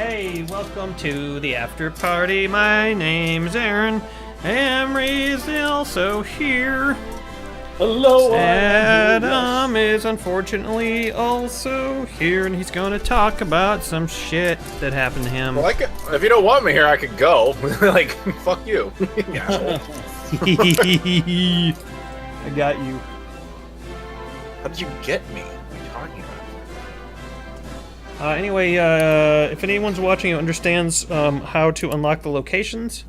Hey, welcome to the after party. My name's Aaron. Emery's also here. Hello, Adam is unfortunately also here, and he's going to talk about some shit that happened to him. Well, if you don't want me here, I could go. Like, fuck you. I got you. How did you get me? What are you talking about? Anyway, if anyone's watching who understands how to unlock the locations,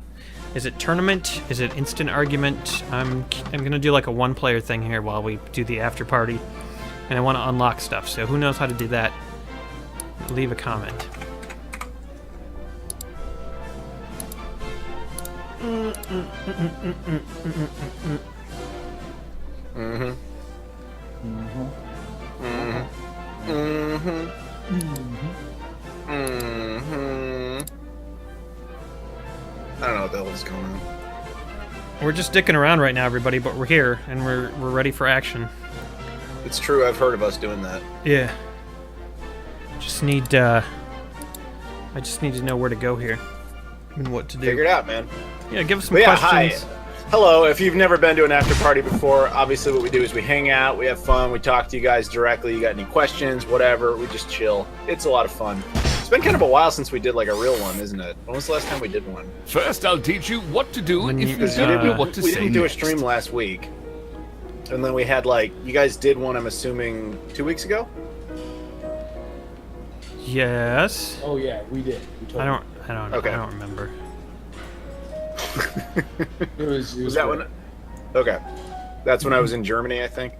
is it tournament? Is it instant argument? I'm gonna do like a one-player thing here while we do the after party, and I want to unlock stuff. So who knows how to do that? Leave a comment. I don't know what the hell is going on. We're just dicking around right now, everybody, but we're here and we're ready for action. It's true, I've heard of us doing that. Yeah. Just need I just need to know where to go here and what to do. Figure it out, man. Yeah, give us some But yeah, questions. hi. Hello, if you've never been to an after party before, obviously what we do is we hang out, we have fun, we talk to you guys directly, you got any questions, whatever, we just chill. It's a lot of fun. It's been kind of a while since we did like a real one, isn't it? When was the last time we did one? First, I'll teach you what to do When if you- you don't know what to We say didn't do a next. stream last week. And then we had like, you guys did one, I'm assuming, 2 weeks ago? Yes. Oh yeah, we did. We totally I don't Okay. I don't remember. It was Was that great. one? Okay. That's when I was in Germany, I think.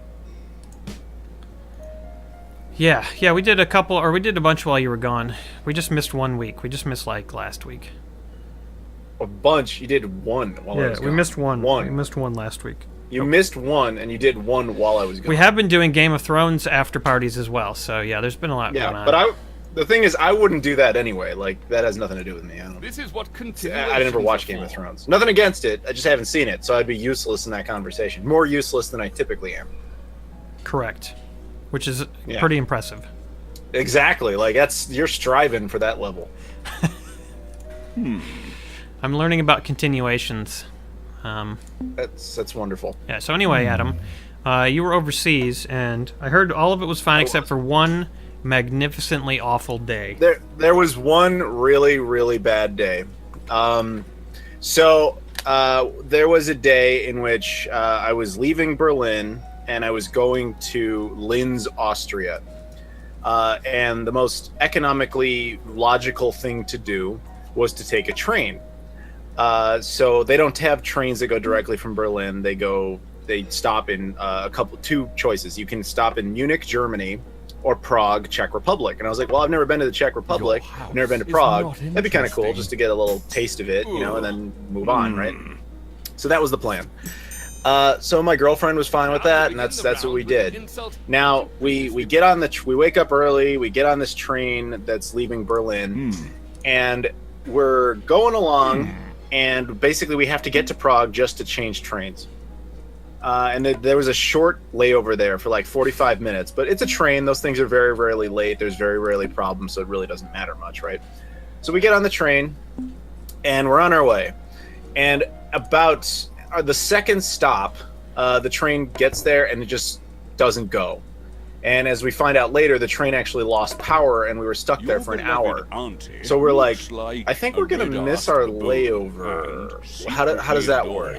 Yeah, we did a couple, or we did a bunch while you were gone. We just missed 1 week. We just missed like last week. A bunch. You did one while I Yeah, was we gone. missed one. One. We missed one last week. You missed one, and you did one while I was gone. We have been doing Game of Thrones after parties as well, so yeah, there's been a lot going Yeah, on. but the thing is, I wouldn't do that anyway. Like, that has nothing to do with me. This is what I continuations never watched are Game of for. Thrones. Nothing against it. I just haven't seen it, so I'd be useless in that conversation. More useless than I typically am. Correct. Which is Yeah. pretty impressive. Exactly. Like, you're striving for that level. I'm learning about continuations. That's wonderful. Yeah, so anyway, Adam, you were overseas, and I heard all of it was fine except for one magnificently awful day. There was one really, really bad day. There was a day in which I was leaving Berlin and I was going to Linz, Austria. And the most economically logical thing to do was to take a train. So they don't have trains that go directly from Berlin. They stop in two choices. You can stop in Munich, Germany, or Prague, Czech Republic. And I was like, well, I've never been to the Czech Republic. Your house I've never been to is Prague. not That'd be kind of cool interesting. just to get a little taste of it, and then move on, right? Hmm. So that was the plan. So my girlfriend was fine with that, and that's what we did. Now we get on we wake up early, we get on this train that's leaving Berlin, and we're going along, and basically we have to get to Prague just to change trains. And there was a short layover there for like 45 minutes, but it's a train. Those things are very rarely late. There's very rarely problems, so it really doesn't matter much, right? So we get on the train, and we're on our way. And about the second stop, the train gets there, and it just doesn't go. And as we find out later, the train actually lost power, and we were stuck there for an hour. So we're like, I think we're going to miss our layover. How does that work?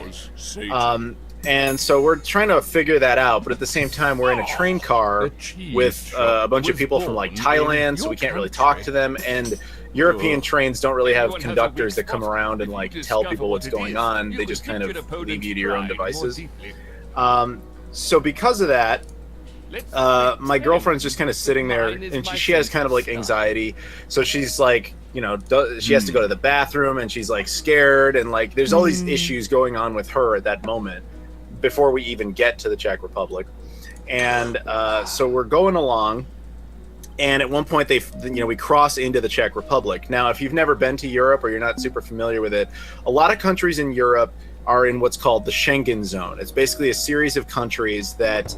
And so we're trying to figure that out, but at the same time, we're in a train car with a bunch of people from like Thailand, so we can't really talk to them. And European trains don't really have conductors that come around and like tell people what's going on. They just kind of leave you to your own devices. So because of that, my girlfriend's just kind of sitting there, and she has kind of like anxiety. So she's like, she has to go to the bathroom, and she's like scared, and like there's all these issues going on with her at that moment before we even get to the Czech Republic. And so we're going along, and at one point we cross into the Czech Republic. Now, if you've never been to Europe or you're not super familiar with it, a lot of countries in Europe are in what's called the Schengen zone. It's basically a series of countries that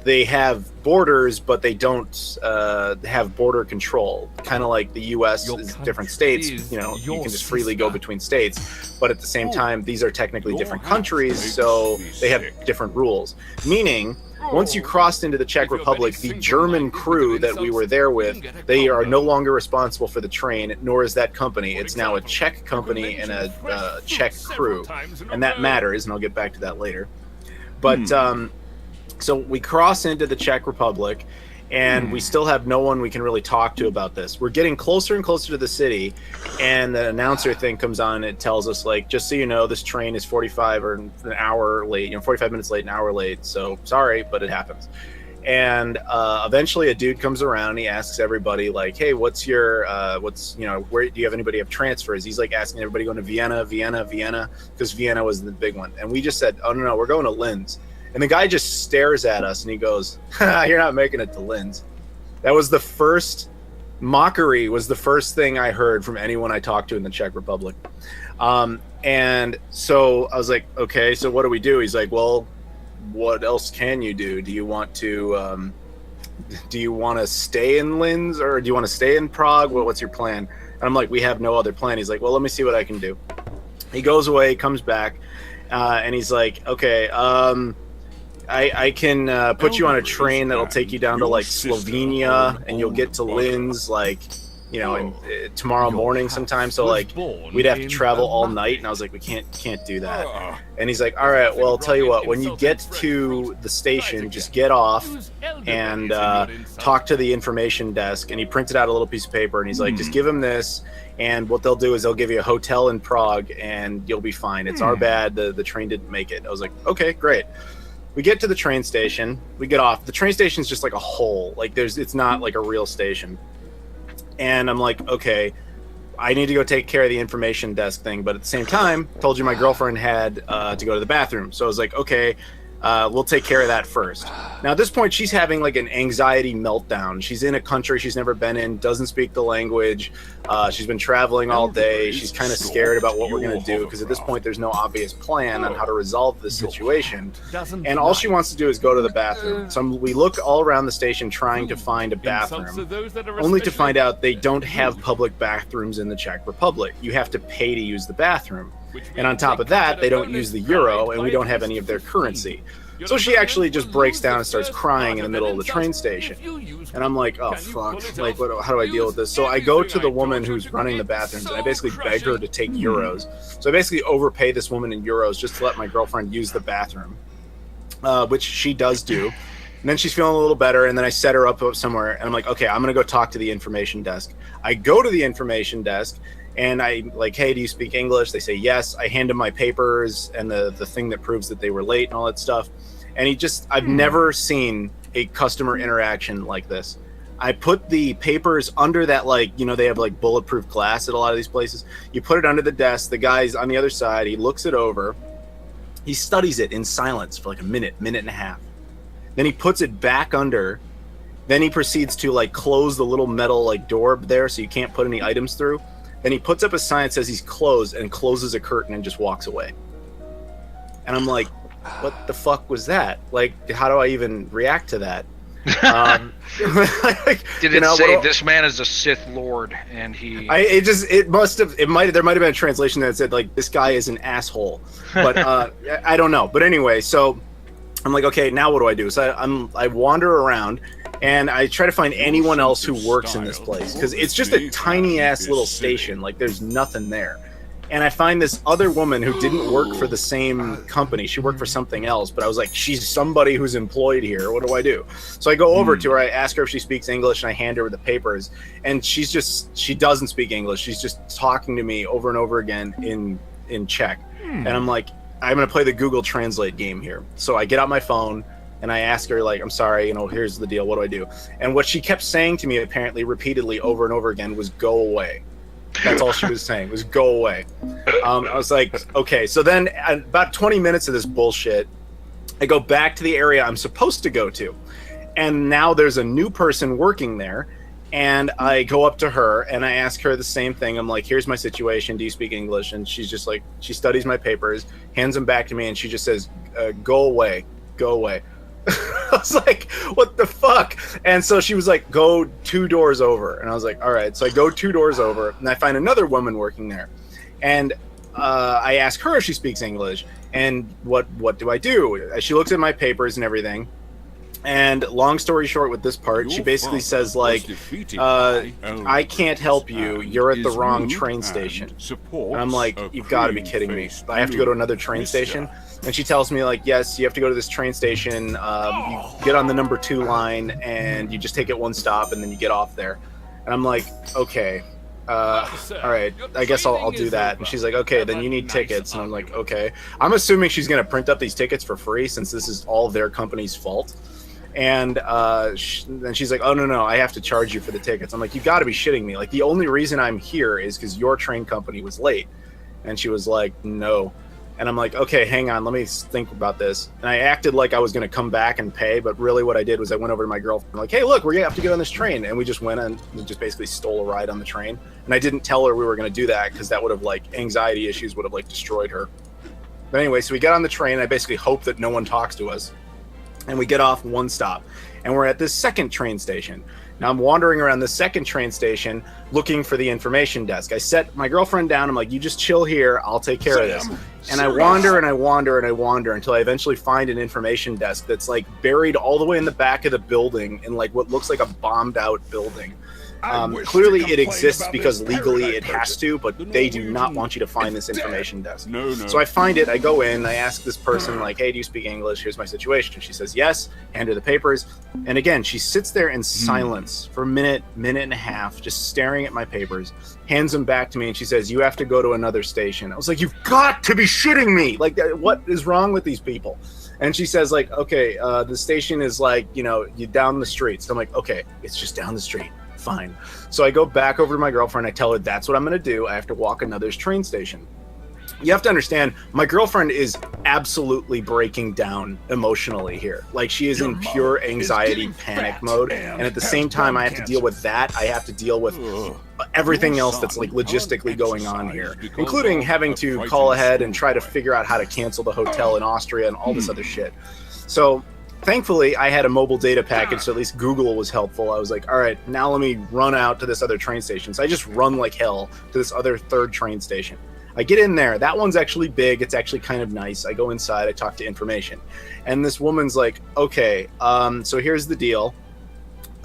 they have borders, but they don't have border control. Kind of like the U.S. is different states. You know, you can just freely go between states, but at the same time, these are technically different countries, so they have different rules. Meaning, once you crossed into the Czech Republic, the German crew that we were there with, they are no longer responsible for the train, nor is that company. It's now a Czech company and a Czech crew, and that matters, and I'll get back to that later. But so we cross into the Czech Republic, and we still have no one we can really talk to about this. We're getting closer and closer to the city, and the announcer thing comes on, and it tells us, like, just so you know, this train is 45 or an hour late, 45 minutes late, an hour late, so sorry, but it happens. And eventually a dude comes around, and he asks everybody, like, hey, what's your, where do you have anybody have transfers? He's, like, asking everybody going to Vienna, because Vienna was the big one. And we just said, oh, no, we're going to Linz. And the guy just stares at us and he goes, you're not making it to Linz. That was the first mockery, was the first thing I heard from anyone I talked to in the Czech Republic. And so I was like, okay, so what do we do? He's like, well, what else can you do? Do you want to stay in Linz, or do you want to stay in Prague? What's your plan? And I'm like, we have no other plan. He's like, well, let me see what I can do. He goes away, comes back, and he's like, okay, I can put you on a train that'll take you down to like Slovenia, and you'll get to Linz like, tomorrow morning sometime. So like we'd have to travel all night, and I was like, we can't do that. And he's like, all right, well, I'll tell you what, when you get to the station, just get off and talk to the information desk. And he printed out a little piece of paper, and he's like, just give him this, and what they'll do is they'll give you a hotel in Prague, and you'll be fine. It's our bad, the train didn't make it. I was like, okay, great. We get to the train station, we get off. The train station is just like a hole. Like it's not like a real station. And I'm like, okay, I need to go take care of the information desk thing. But at the same time, told you my girlfriend had to go to the bathroom. So I was like, okay, we'll take care of that first. Now at this point, she's having like an anxiety meltdown. She's in a country she's never been in, doesn't speak the language. She's been traveling all day. She's kind of scared about what we're going to do, because at this point, there's no obvious plan on how to resolve this situation. And all she wants to do is go to the bathroom. So we look all around the station trying to find a bathroom, only to find out they don't have public bathrooms in the Czech Republic. You have to pay to use the bathroom. And on top of that, they don't use the euro, and we don't have any of their currency. So she actually just breaks down and starts crying in the middle of the train station. And I'm like, oh, fuck. Like, how do I deal with this? So I go to the woman who's running the bathrooms, and I basically beg her to take euros. So I basically overpay this woman in euros just to let my girlfriend use the bathroom, which she does do. And then she's feeling a little better, and then I set her up somewhere, and I'm like, okay, I'm going to go talk to the information desk. I go to the information desk, and I like, hey, do you speak English? They say yes. I hand them my papers and the thing that proves that they were late and all that stuff. And I've never seen a customer interaction like this. I put the papers under that, like, they have like bulletproof glass at a lot of these places. You put it under the desk. The guy's on the other side. He looks it over. He studies it in silence for like a minute and a half. Then he puts it back under. Then he proceeds to like close the little metal like door there so you can't put any items through. Then he puts up a sign that says he's closed and closes a curtain and just walks away. And I'm like, what the fuck was that? Like, how do I even react to that? Did it say this man is a Sith Lord and he? There might have been a translation that said like, this guy is an asshole, but I don't know. But anyway, so I'm like, okay, now what do I do? So I wander around, and I try to find anyone else who works in this place, because it's just a tiny ass little station. Like, there's nothing there. And I find this other woman who didn't work for the same company. She worked for something else, but I was like, she's somebody who's employed here. What do I do? So I go over to her. I ask her if she speaks English, and I hand her the papers. And she doesn't speak English. She's just talking to me over and over again in Czech. And I'm like, I'm going to play the Google Translate game here. So I get out my phone, and I ask her, like, I'm sorry, here's the deal. What do I do? And what she kept saying to me, apparently repeatedly over and over again, was go away. That's all she was saying, was go away. I was like, okay. So then about 20 minutes of this bullshit, I go back to the area I'm supposed to go to. And now there's a new person working there. And I go up to her and I ask her the same thing. I'm like, here's my situation. Do you speak English? And she's just like, she studies my papers, hands them back to me. And she just says, go away, go away. was like, what the fuck? And so she was like, go 2 doors over. And I was like, all right. So I go 2 doors over, and I find another woman working there. And I ask her if she speaks English. And what do I do? She looks at my papers and everything. And long story short with this part, she basically says, like, I can't help you. You're at the wrong train station. And I'm like, you've got to be kidding me. I have to go to another train station? And she tells me, like, yes, you have to go to this train station. You get on the number 2 line, and you just take it 1 stop, and then you get off there. And I'm like, okay. All right, I guess I'll do that. And she's like, okay, then you need tickets. And I'm like, okay. I'm assuming she's going to print up these tickets for free since this is all their company's fault. And then she's like, oh, no, I have to charge you for the tickets. I'm like, you got to be shitting me. Like, the only reason I'm here is because your train company was late. And she was like, no. And I'm like, okay, hang on, let me think about this. And I acted like I was going to come back and pay, but really what I did was I went over to my girlfriend, like, hey, look, we're going to have to get on this train. And we just went and just basically stole a ride on the train. And I didn't tell her we were going to do that because that would have, like, anxiety issues would have, like, destroyed her. But anyway, so we get on the train. I basically hope that no one talks to us. And we get off 1 stop. And we're at this second train station. Now I'm wandering around the second train station looking for the information desk. I set my girlfriend down. I'm like, you just chill here. I'll take care of this. And I wander and I wander and I wander until I eventually find an information desk that's like buried all the way in the back of the building in like what looks like a bombed out building. Clearly it exists because legally it has to, but they do not want you to find this information desk. So I find it, I go in, I ask this person like, hey, do you speak English? Here's my situation. She says yes, hand her the papers. And again, she sits there in silence for a minute and a half, just staring at my papers, hands them back to me, and she says, you have to go to another station. I was like, you've got to be shitting me. Like, what is wrong with these people? And she says, like, okay, the station is like, you down the street. So I'm like, okay, it's just down the street. Fine. So I go back over to my girlfriend. I tell her that's what I'm going to do. I have to walk another train station. You have to understand, my girlfriend is absolutely breaking down emotionally here. Like, she is in pure anxiety panic mode. And at the same time, I have to deal with that. I have to deal with everything else that's like logistically going on here, including having to call ahead and try to figure out how to cancel the hotel in Austria and all this other shit. So thankfully, I had a mobile data package, so at least Google was helpful. I was like, all right, now let me run out to this other train station. So I just run like hell to this other third train station. I get in there. That one's actually big. It's actually kind of nice. I go inside. I talk to information. And this woman's like, okay, so here's the deal.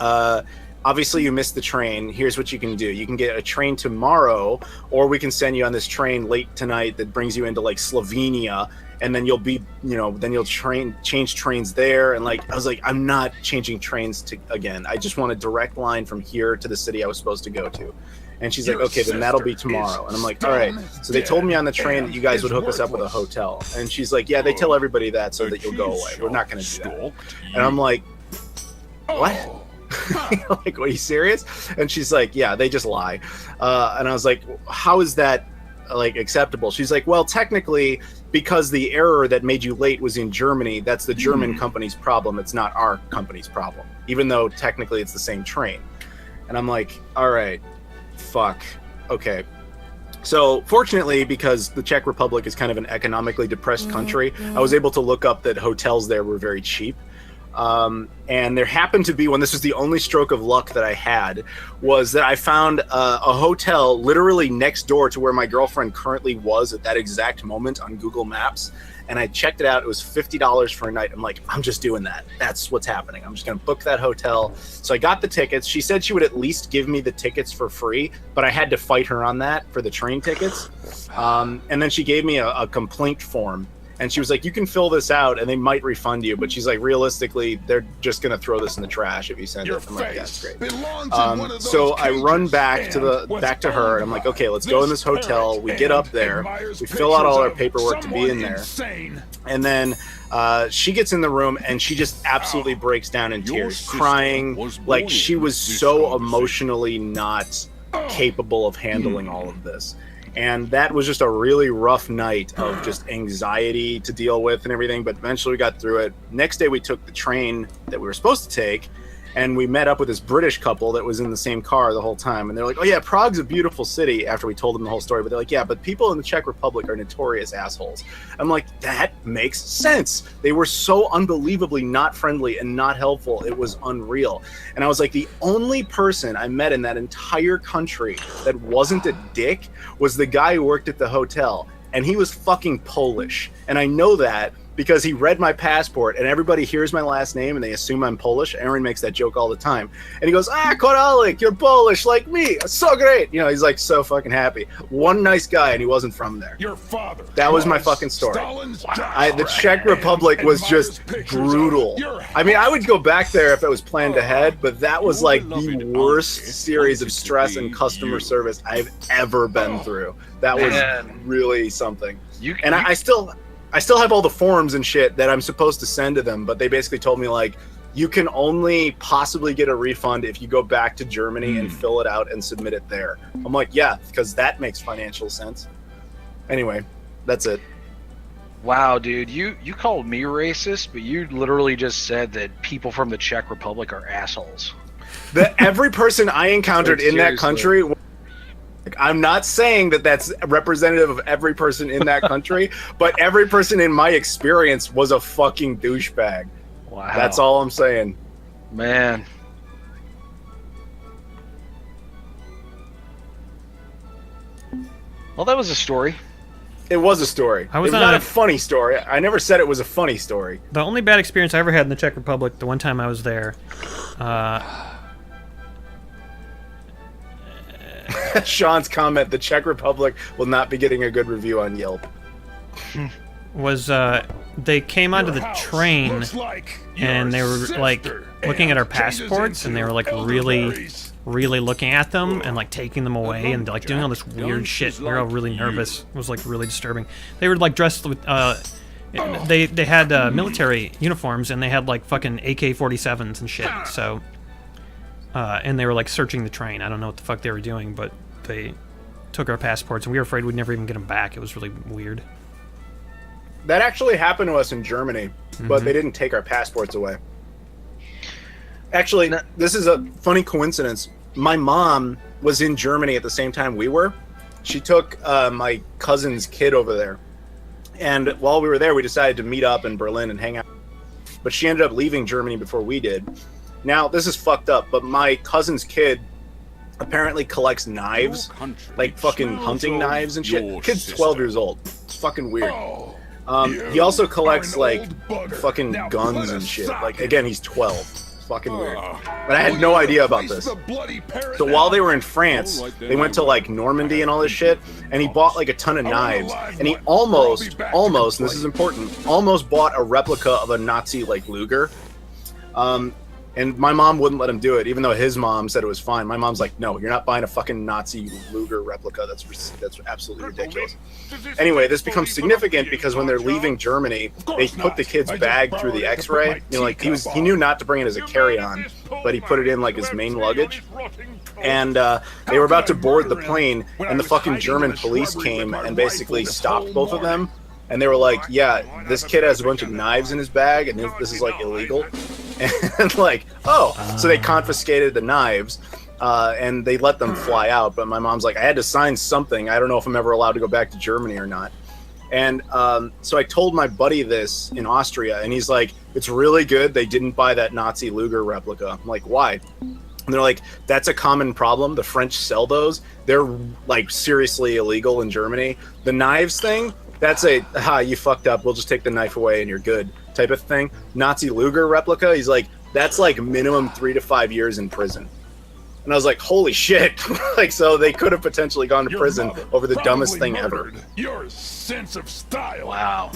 Obviously, you missed the train. Here's what you can do. You can get a train tomorrow, or we can send you on this train late tonight that brings you into like Slovenia. And then you'll be, then you'll change trains there. And like, I was like, I'm not changing trains again. I just want a direct line from here to the city I was supposed to go to. And she's like, okay, then that'll be tomorrow. And I'm like, all right. So they told me on the train that you guys would hook us up with a hotel. And she's like, yeah, they tell everybody that so that you'll go away. We're not going to do that. And I'm like, what? Like, are you serious? And she's like, yeah, they just lie. And I was like, how is that like acceptable? She's like, well, technically, because the error that made you late was in Germany, that's the German company's problem. It's not our company's problem, even though technically it's the same train. And I'm like, all right, fuck. Okay. So fortunately, because the Czech Republic is kind of an economically depressed country, I was able to look up that hotels there were very cheap. And there happened to be one, this was the only stroke of luck that I had, was that I found a hotel literally next door to where my girlfriend currently was at that exact moment on Google Maps. And I checked it out. It was $50 for a night. I'm like, I'm just doing that. That's what's happening. I'm just going to book that hotel. So I got the tickets. She said she would at least give me the tickets for free, but I had to fight her on that for the train tickets. And then she gave me a complaint form. And she was like, you can fill this out and they might refund you. But she's like, realistically, they're just going to throw this in the trash if you send it. I'm like, yeah, that's great. So I run back to her and I'm like, okay, let's go in this hotel. We get up there. We fill out all our paperwork to be in there. And then she gets in the room and she just absolutely breaks down in tears, crying. Like, she was so emotionally not capable of handling all of this. And that was just a really rough night of just anxiety to deal with and everything. But eventually we got through it. Next day we took the train that we were supposed to take. and we met up with this British couple that was in the same car the whole time, and they're like, oh yeah, Prague's a beautiful city, after we told them the whole story, but they're like, yeah, but people in the Czech Republic are notorious assholes. I'm like, that makes sense. They were so unbelievably not friendly and not helpful, it was unreal. And I was like, the only person I met in that entire country that wasn't a dick was the guy who worked at the hotel, and he was fucking Polish, and I know that because he read my passport, and everybody hears my last name and they assume I'm Polish. Aaron makes that joke all the time. And he goes, Koralik, you're Polish like me. So great. You know, he's like so fucking happy. One nice guy, and he wasn't from there. Your father. That was my fucking story. The Czech Republic was just brutal. I mean, I would go back there if it was planned ahead, but that was like the worst series of stress and customer service I've ever been through. That was really something. I still have all the forms and shit that I'm supposed to send to them, but they basically told me, like, you can only possibly get a refund if you go back to Germany and fill it out and submit it there. I'm like, yeah, because that makes financial sense. Anyway, that's it. Wow, dude, you called me racist, but you literally just said that people from the Czech Republic are assholes. Every person I encountered in that country... I'm not saying that that's representative of every person in that country, but every person in my experience was a fucking douchebag. Wow. That's all I'm saying. Man. Well, that was a story. It was a story. I was not a funny story. I never said it was a funny story. The only bad experience I ever had in the Czech Republic, the one time I was there, Sean's comment, the Czech Republic will not be getting a good review on Yelp. Was they came onto the train and they were like looking at our passports, and they were like really looking at them and like taking them away and like doing all this weird shit. We were all really nervous. It was like really disturbing. They were like dressed with they had military uniforms, and they had like fucking AK-47s and shit. So and they were like searching the train. I don't know what the fuck they were doing, but they took our passports, and we were afraid we'd never even get them back. It was really weird. That actually happened to us in Germany, but they didn't take our passports away. Actually, this is a funny coincidence. My mom was in Germany at the same time we were. She took my cousin's kid over there. And while we were there, we decided to meet up in Berlin and hang out. But she ended up leaving Germany before we did. Now, this is fucked up, but my cousin's kid apparently collects knives, like fucking hunting knives and shit. Kid's 12 years old. It's fucking weird. He also collects like fucking guns and shit. Like, again, he's 12. It's fucking weird. But I had no idea about this. So while they were in France, they went to like Normandy and all this shit, and he bought like a ton of knives, and he almost, and this is important, almost bought a replica of a Nazi like Luger. And my mom wouldn't let him do it, even though his mom said it was fine. My mom's like, no, you're not buying a fucking Nazi Luger replica. That's absolutely ridiculous. Anyway, this becomes significant because when they're leaving Germany, they put the kid's bag through the X-ray. You know, like he knew not to bring it as a carry-on, but he put it in like his main luggage. And they were about to board the plane, and the fucking German police came and basically stopped both of them. And they were like, yeah, this kid has a bunch of knives in his bag, and this is like illegal. And like, so they confiscated the knives, and they let them fly out. But my mom's like, I had to sign something. I don't know if I'm ever allowed to go back to Germany or not. And so I told my buddy this in Austria, and he's like, it's really good they didn't buy that Nazi Luger replica. I'm like, why? And they're like, that's a common problem. The French sell those. They're like seriously illegal in Germany. The knives thing, that's you fucked up. We'll just take the knife away and you're good type of thing. Nazi Luger replica, he's like, that's like minimum 3 to 5 years in prison. And I was like, holy shit. Like, so they could have potentially gone to prison over the dumbest thing ever. Your sense of style. Wow.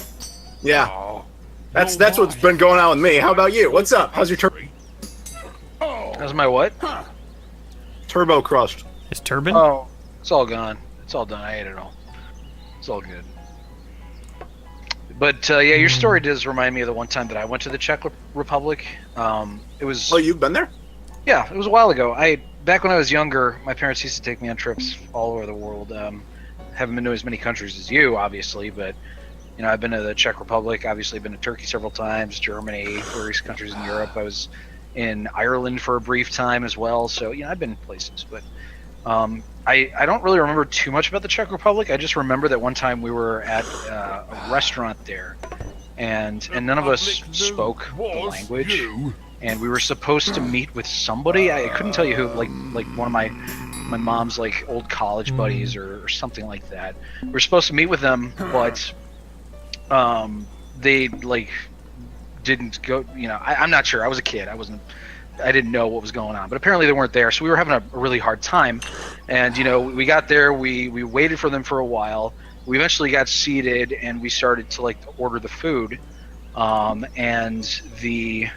Yeah. Oh, that's what's been going on with me. How about you? What's up? How's your turbo? How's my what? Turbo crushed. His turban? Oh, it's all gone. It's all done. I ate it all. It's all good. But yeah, your story does remind me of the one time that I went to the Czech Republic. It was. Oh, you've been there? Yeah, it was a while ago. Back when I was younger, my parents used to take me on trips all over the world. Haven't been to as many countries as you, obviously, but you know, I've been to the Czech Republic. Obviously, been to Turkey several times, Germany, various countries in Europe. I was in Ireland for a brief time as well. So I've been places, but I don't really remember too much about the Czech Republic. I just remember that one time we were at a restaurant there, and none of us spoke the language, and we were supposed to meet with somebody. I couldn't tell you who, like one of my mom's like old college buddies or something like that. We were supposed to meet with them, but they like didn't go. I'm not sure. I was a kid. I didn't know what was going on, but apparently they weren't there, so we were having a really hard time. And we got there, we waited for them for a while. We eventually got seated, and we started to like order the food. And the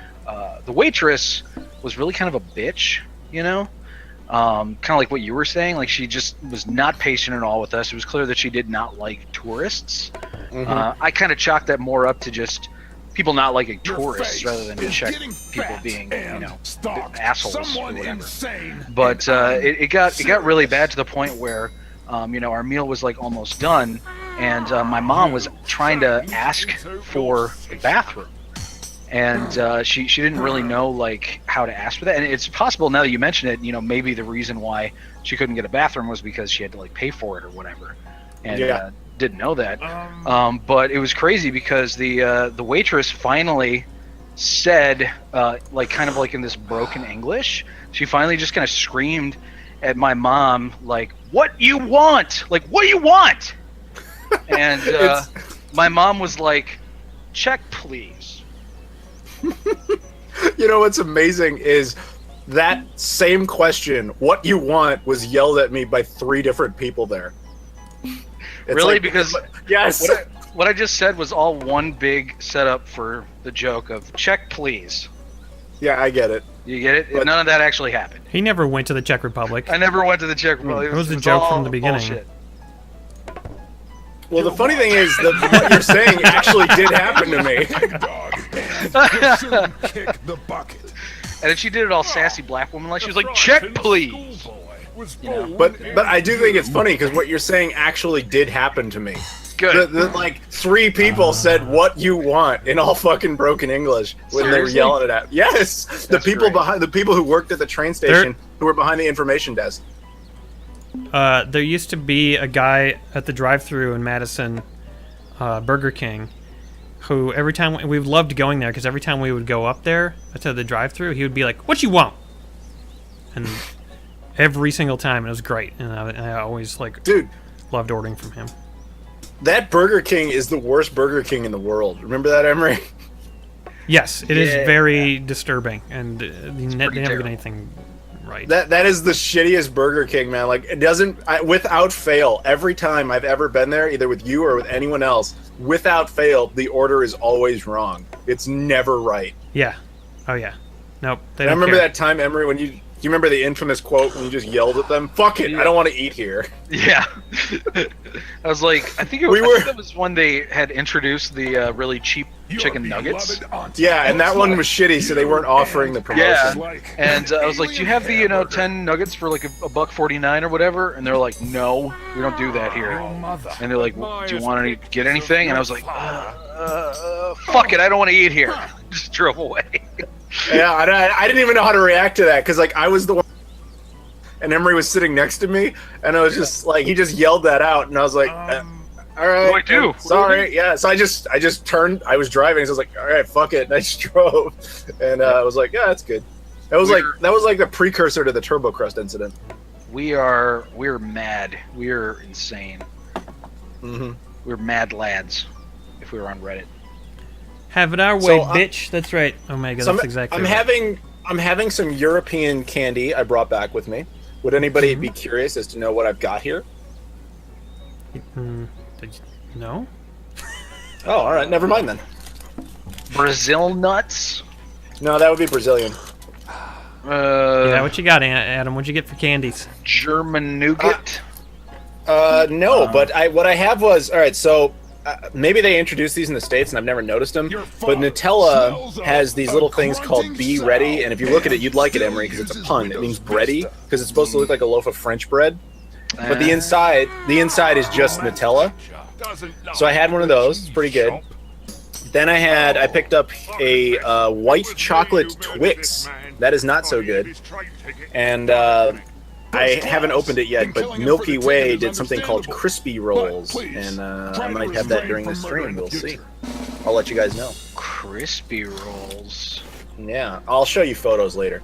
waitress was really kind of a bitch, kind of like what you were saying. Like, she just was not patient at all with us. It was clear that she did not like tourists. I kind of chalked that more up to just people not liking tourists rather than Czech people being, assholes or whatever. But it got really bad to the point where, our meal was like almost done, and my mom was trying to ask for the bathroom, and she didn't really know like how to ask for that. And it's possible now that you mention it, maybe the reason why she couldn't get a bathroom was because she had to like pay for it or whatever, and didn't know that. But it was crazy because the waitress finally said, like kind of like in this broken English, she finally just kind of screamed at my mom, like, "What you want? Like, what do you want?" And my mom was like, "Check, please." What's amazing is that same question, "What you want?" was yelled at me by 3 different people there. It's really? Like, because yes, what I just said was all one big setup for the joke of "check, please." Yeah, I get it. You get it? But none of that actually happened. He never went to the Czech Republic. I never went to the Czech Republic. It was a joke from the beginning. Bullshit. Well, the funny thing is that what you're saying actually did happen to me. Kick the bucket. And then she did it all sassy black woman like. She was like, "Check, please." But I do think it's funny because what you're saying actually did happen to me. Good. Like 3 people said "what you want" in all fucking broken English when they were Seriously? yelling it at. Yes, the That's people great. the people who worked at the train station who were behind the information desk. There used to be a guy at the drive-thru in Madison, Burger King, who every time we loved going there because every time we would go up there to the drive-thru, he would be like, "What you want?" And every single time, it was great, and I always loved ordering from him. That Burger King is the worst Burger King in the world. Remember that, Emery? Yes, it is very disturbing, and they never terrible. get anything right. That is the shittiest Burger King, man. Like, it doesn't, without fail, every time I've ever been there, either with you or with anyone else, without fail, the order is always wrong. It's never right. Yeah. Oh yeah. Nope. They I don't remember care. that time, Emery, when you remember the infamous quote when you just yelled at them? "Fuck it, I don't want to eat here." Yeah. I was like, I think that was when they had introduced the really cheap chicken nuggets. Yeah, and that one was shitty, so they weren't offering the promotion. Yeah. And I was like, "Do you have the 10 nuggets for like $1.49 or whatever?" And they're like, "No, we don't do that here." And they're like, "Well, do you want to get anything?" And I was like, "Fuck it, I don't want to eat here." Just drove away. Yeah, I didn't even know how to react to that because like I was the one, and Emery was sitting next to me, and I was just like, he just yelled that out, and I was like, all right, What do I do? Sorry, yeah. So I just turned. I was driving, so I was like, all right, fuck it, and I just drove, and I was like, yeah, that's good. That was like the precursor to the Turbo Crust incident. We're mad. We're insane. Mm-hmm. We're mad lads. If we were on Reddit. Have it our way, bitch. That's right, Omega. So That's exactly. I'm right. having some European candy I brought back with me. Would anybody be curious as to know what I've got here? No. Oh, all right. Never mind then. Brazil nuts. No, that would be Brazilian. Yeah, what you got, Adam? What'd you get for candies? German nougat. No, but what I have was all right. So maybe they introduced these in the States and I've never noticed them. But Nutella has these little things called "Be Ready," and if you look at it, you'd like it, Emery, because it's a pun. It means bready because it's supposed to look like a loaf of French bread. But the inside is just Nutella. So I had one of those. It's pretty good. Then I picked up a white chocolate Twix That is not so good. And I haven't opened it yet, but Milky Way did something called Crispy Rolls, and I might have that during the stream. We'll see. I'll let you guys know. Crispy rolls. Yeah, I'll show you photos later.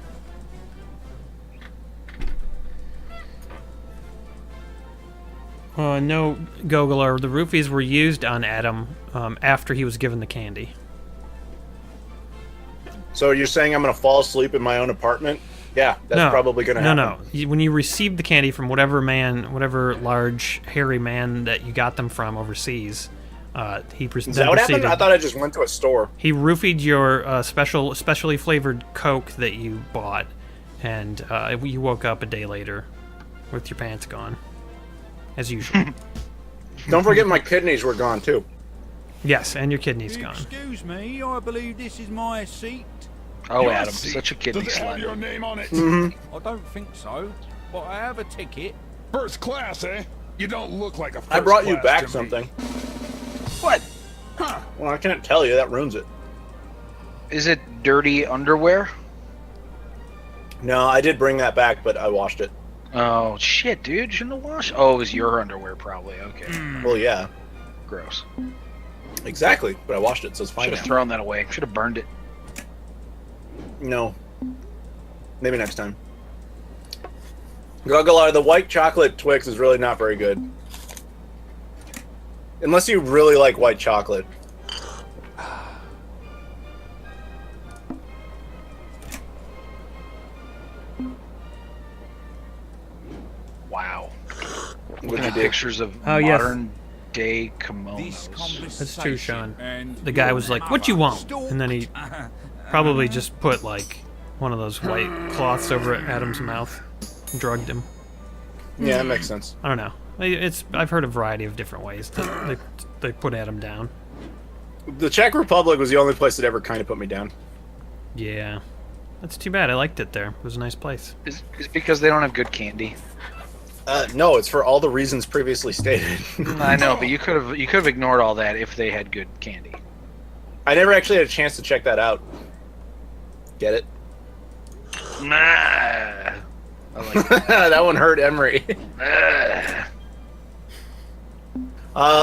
No, Gogler. The roofies were used on Adam after he was given the candy. So you're saying I'm going to fall asleep in my own apartment? Yeah, that's probably going to happen. No. When you received the candy from whatever large, hairy man that you got them from overseas, he Is that what happened? I thought I just went to a store. He roofied your specially flavored Coke that you bought, and you woke up a day later with your pants gone, as usual. Don't forget my kidneys were gone, too. Yes, and your kidneys gone. Excuse me, I believe this is my seat. Oh, Your Adam, seat. such a kidney Does it have slider. your name on it? Mm-hmm. I don't think so, but I have a ticket. First class, eh? You don't look like a first I brought you class back to me. something. What? Well, I can't tell you. That ruins it. Is it dirty underwear? No, I did bring that back, but I washed it. Oh, shit, dude. You shouldn't have washed. Oh, it was your underwear, probably. Okay. Well, yeah. Gross. Exactly, but I washed it, so it's fine Should now. have thrown that away. Should have burned it. No. Maybe next time. Guggalar, the white chocolate Twix is really not very good. Unless you really like white chocolate. Wow. What'd Looking you at do? pictures of Oh, yes. modern day This kimonos. conversation That's true, Sean. and The guy was like, "What you want?" stalk- And then he probably just put like one of those white cloths over Adam's mouth, and drugged him. Yeah, that makes sense. I don't know. I've heard a variety of different ways that they put Adam down. The Czech Republic was the only place that ever kind of put me down. Yeah, that's too bad. I liked it there. It was a nice place. Is it because they don't have good candy? No, it's for all the reasons previously stated. I know, but you could have ignored all that if they had good candy. I never actually had a chance to check that out. Get it? Nah. I like That one hurt Emery. that.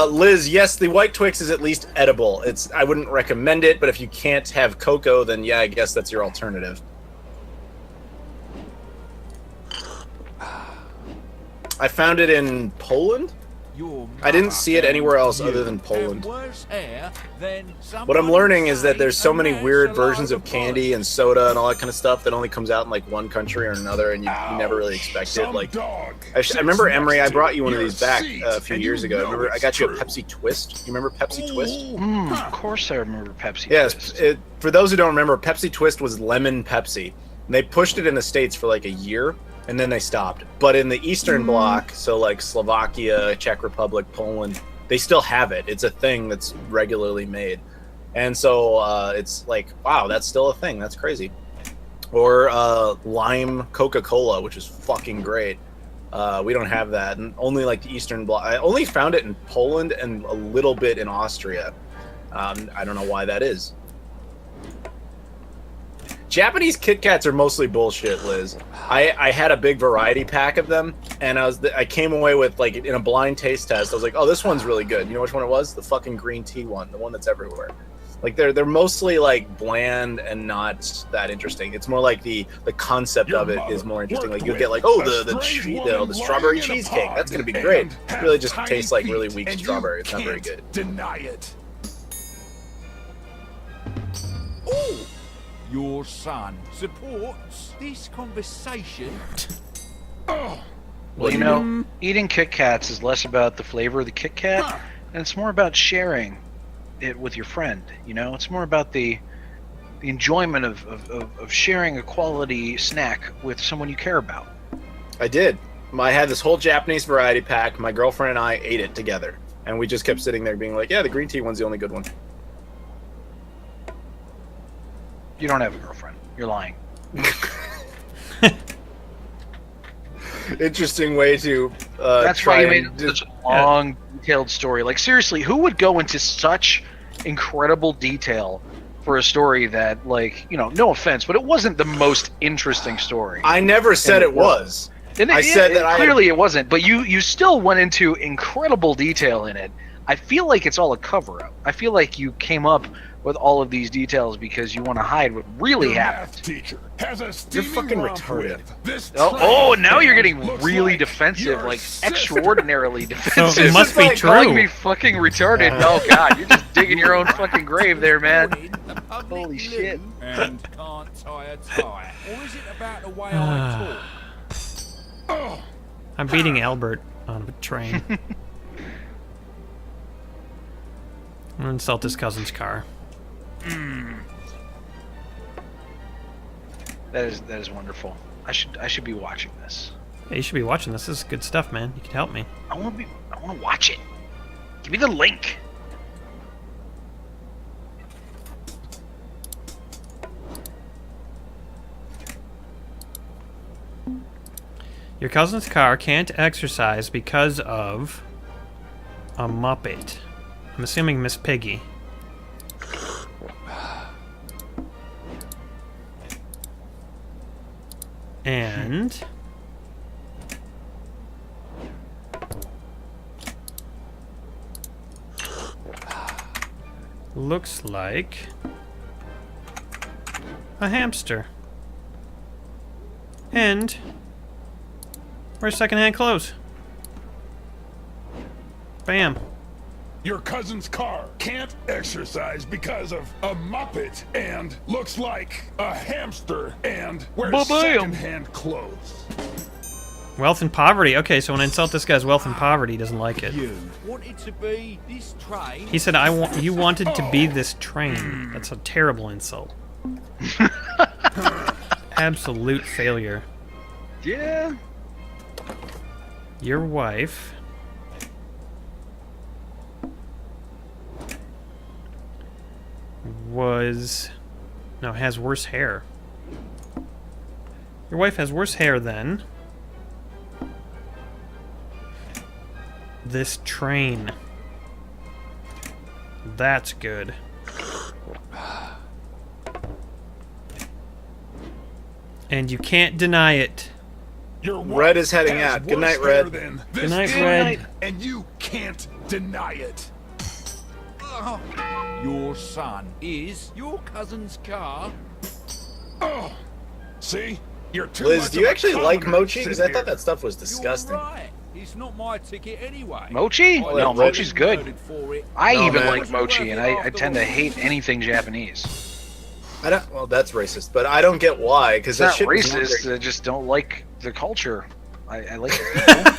Liz, yes, the white Twix is at least edible. I wouldn't recommend it, but if you can't have cocoa, then yeah, I guess that's your alternative. I found it in Poland? Your I didn't see it mother anywhere else you other than have Poland. worse hair than What I'm someone learning is that there's so saying many a weird man's versions allowed of to candy and soda and all that kind of stuff that only comes out in like one country or another, and you never really expect it. Some Like, dog I remember sits Emery, I next brought to you one of your these back seat, a few and years you ago. know Remember, I it's got you a true. Pepsi Twist. You remember Pepsi Twist? Of course I remember Pepsi. Yes. Twist. For those who don't remember, Pepsi Twist was lemon Pepsi. And they pushed it in the States for like a year, and then they stopped. But in the Eastern Bloc, so like Slovakia, Czech Republic, Poland, they still have it. It's a thing that's regularly made. And so it's like, wow, that's still a thing. That's crazy. Or lime Coca-Cola, which is fucking great. We don't have that. And only like the Eastern Bloc. I only found it in Poland and a little bit in Austria. I don't know why that is. Japanese Kit Kats are mostly bullshit, Liz. I had a big variety pack of them, and I came away with, like, in a blind taste test, I was like, oh, this one's really good. You know which one it was? The fucking green tea one, the one that's everywhere. Like, they're mostly, like, bland and not that interesting. It's more like the concept of it is more interesting. Like, you'll get, like, oh, the strawberry cheesecake. That's going to be great. It really just tastes like really weak strawberry. It's not very good. Deny it. Ooh, your son supports this conversation. Well, you know, eating Kit Kats is less about the flavor of the Kit Kat, and it's more about sharing it with your friend. You know, it's more about the enjoyment of sharing a quality snack with someone you care about. I did. I had this whole Japanese variety pack. My girlfriend and I ate it together. And we just kept sitting there being like, yeah, the green tea one's the only good one. You don't have a girlfriend. You're lying. Interesting way to That's try why you made and such a long, detailed story. Like, seriously, who would go into such incredible detail for a story that, like, you know, no offense, but it wasn't the most interesting story. I never said it was. And I said that clearly it wasn't, but you still went into incredible detail in it. I feel like it's all a cover-up. I feel like you came up with all of these details because you want to hide what really Your happened. math teacher has a You're steaming fucking romp retarded. with this Oh, train now you're and getting looks really like defensive, your like sister. extraordinarily So defensive. it must be like Calling me true. fucking retarded. Oh god, you're just digging your own fucking grave there, man. Wanting the public Holy shit. loo And can't tie a tie. Or is it about the way I talk? I'm beating Albert on a train. I'm gonna insult his cousin's car. That is wonderful. I should be watching this. Hey, you should be watching this. This is good stuff, man. You can help me. I want to watch it. Give me the link. Your cousin's car can't exercise because of a Muppet. I'm assuming Miss Piggy. And looks like a hamster. And where's secondhand clothes? Bam. Your cousin's car can't exercise because of a Muppet and looks like a hamster and wears Ba-bam. second-hand clothes. Wealth and poverty. Okay, so when I insult this guy's wealth and poverty, he doesn't like it. You wanted to be this train. He said, you wanted to be this train." That's a terrible insult. Absolute failure. Yeah. Your wife has worse hair. Your wife has worse hair than this train. That's good. And you can't deny it. Your Red is wife heading has out. Good night, worse hair Red. than Good this night, train, Red. And you can't deny it. Your son is your cousin's car. Oh, see? You're too Liz, much do you of a actually like commoner mochi? Because I sitting thought here. that stuff was disgusting. You're right. It's not my ticket anyway. Mochi? I No, like mochi's good. voted for it. I No, even man. like mochi, and I tend to hate anything Japanese. I don't. Well, that's racist, but I don't get why. Because It's that not shit was racist. I just don't like the culture. I like it.